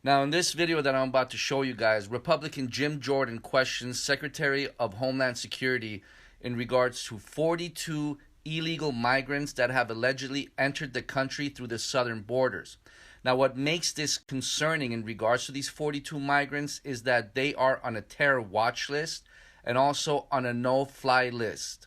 Now, in this video that I'm about to show you guys, Republican Jim Jordan questions Secretary of Homeland Security in regards to 42 illegal migrants that have allegedly entered the country through the southern borders. Now, what makes this concerning in regards to these 42 migrants is that they are on a terror watch list and also on a no-fly list.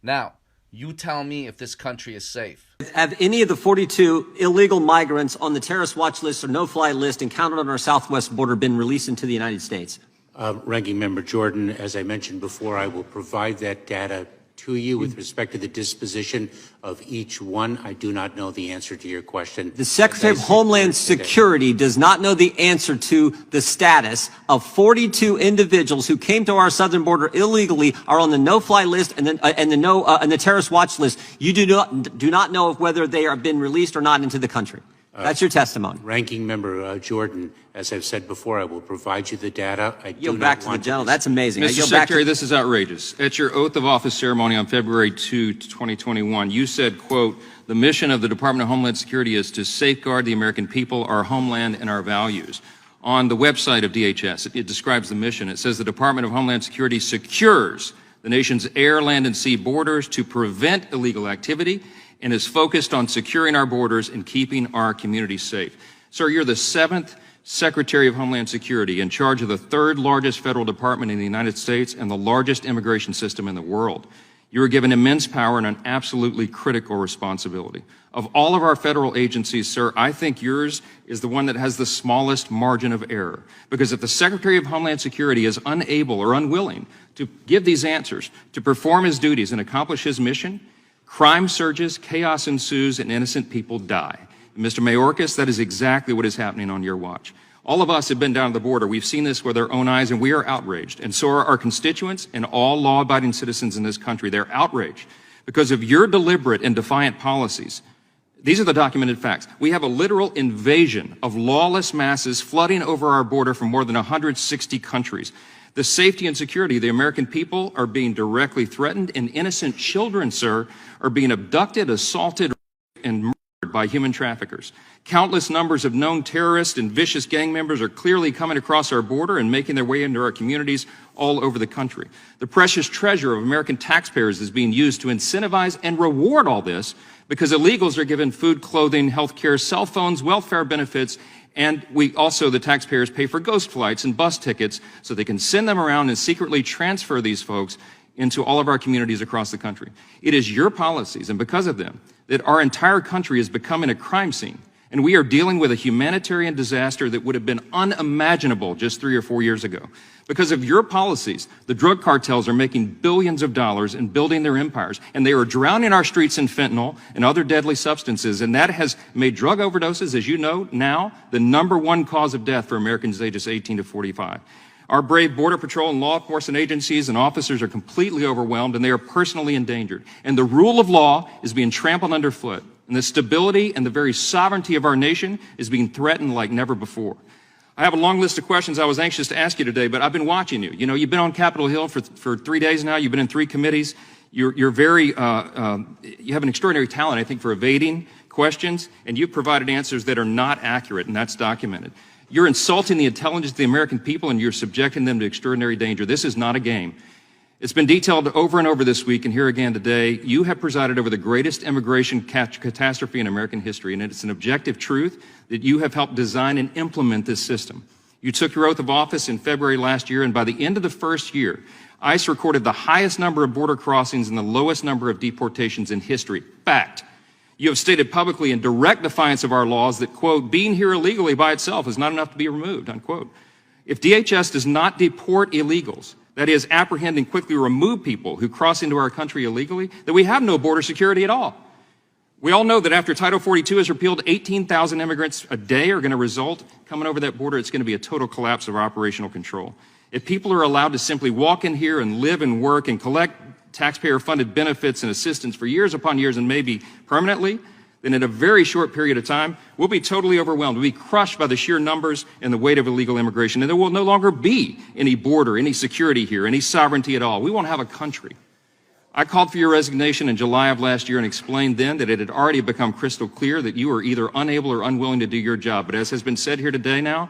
Now, you tell me if this country is safe. Have any of the 42 illegal migrants on the terrorist watch list or no-fly list encountered on our southwest border been released into the United States? Ranking Member Jordan, as I mentioned before, I will provide that data to you with respect to the disposition of each one. I do not know the answer to your question. The Secretary of Homeland Security does not know the answer to the status of 42 individuals who came to our southern border illegally, are on the no-fly list and the terrorist watch list. You do not know of whether they are been released or not into the country. That's your testimony. Ranking Member Jordan, as I've said before, I will provide you the data. I yield back to the general. That's amazing. Mr. Secretary, this is outrageous. At your oath of office ceremony on February 2, 2021, you said, quote, "The mission of the Department of Homeland Security is to safeguard the American people, our homeland, and our values." On the website of DHS, it describes the mission. It says the Department of Homeland Security secures the nation's air, land, and sea borders to prevent illegal activity and is focused on securing our borders and keeping our communities safe. Sir, you're the 7th Secretary of Homeland Security in charge of the 3rd largest federal department in the United States and the largest immigration system in the world. You are given immense power and an absolutely critical responsibility. Of all of our federal agencies, sir, I think yours is the one that has the smallest margin of error. Because if the Secretary of Homeland Security is unable or unwilling to give these answers, to perform his duties and accomplish his mission, crime surges, chaos ensues, and innocent people die. And Mr. Mayorkas, that is exactly what is happening on your watch. All of us have been down to the border. We've seen this with our own eyes, and we are outraged. And so are our constituents and all law-abiding citizens in this country. They're outraged because of your deliberate and defiant policies. These are the documented facts. We have a literal invasion of lawless masses flooding over our border from more than 160 countries. The safety and security of the American people are being directly threatened, and innocent children, sir, are being abducted, assaulted, and murdered by human traffickers. Countless numbers of known terrorists and vicious gang members are clearly coming across our border and making their way into our communities all over the country. The precious treasure of American taxpayers is being used to incentivize and reward all this because illegals are given food, clothing, health care, cell phones, welfare benefits, and we also, the taxpayers, pay for ghost flights and bus tickets so they can send them around and secretly transfer these folks into all of our communities across the country. It is your policies, and because of them, that our entire country is becoming a crime scene. And we are dealing with a humanitarian disaster that would have been unimaginable just 3 or 4 years ago. Because of your policies, the drug cartels are making billions of dollars and building their empires, and they are drowning our streets in fentanyl and other deadly substances, and that has made drug overdoses, as you know now, the #1 cause of death for Americans ages 18 to 45. Our brave Border Patrol and law enforcement agencies and officers are completely overwhelmed, and they are personally endangered. And the rule of law is being trampled underfoot, and the stability and the very sovereignty of our nation is being threatened like never before. I have a long list of questions I was anxious to ask you today, but I've been watching you. You know, you've been on Capitol Hill for 3 days now. You've been in 3 committees. You have an extraordinary talent, I think, for evading questions, and you've provided answers that are not accurate, and that's documented. You're insulting the intelligence of the American people, and you're subjecting them to extraordinary danger. This is not a game. It's been detailed over and over this week, and here again today. You have presided over the greatest immigration catastrophe in American history, and it's an objective truth that you have helped design and implement this system. You took your oath of office in February last year, and by the end of the first year, ICE recorded the highest number of border crossings and the lowest number of deportations in history. Fact. You have stated publicly in direct defiance of our laws that, quote, being here illegally by itself is not enough to be removed, unquote. If DHS does not deport illegals, that is, apprehend and quickly remove people who cross into our country illegally, then we have no border security at all. We all know that after Title 42 is repealed, 18,000 immigrants a day are going to result coming over that border. It's going to be a total collapse of operational control. If people are allowed to simply walk in here and live and work and collect taxpayer-funded benefits and assistance for years upon years and maybe permanently, then in a very short period of time, we'll be totally overwhelmed. We'll be crushed by the sheer numbers and the weight of illegal immigration, and there will no longer be any border, any security here, any sovereignty at all. We won't have a country. I called for your resignation in July of last year and explained then that it had already become crystal clear that you were either unable or unwilling to do your job. But as has been said here today now,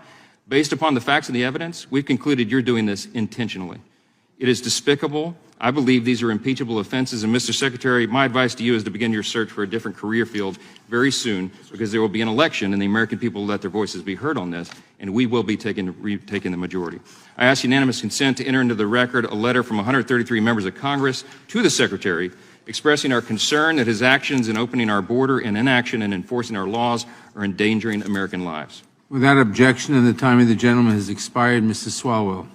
Based upon the facts and the evidence, we've concluded you're doing this intentionally. It is despicable. I believe these are impeachable offenses. And Mr. Secretary, my advice to you is to begin your search for a different career field very soon, because there will be an election and the American people will let their voices be heard on this, and we will be taking the majority. I ask unanimous consent to enter into the record a letter from 133 members of Congress to the Secretary expressing our concern that his actions in opening our border and inaction in enforcing our laws are endangering American lives. Without objection, and the time of the gentleman has expired, Mr. Swalwell.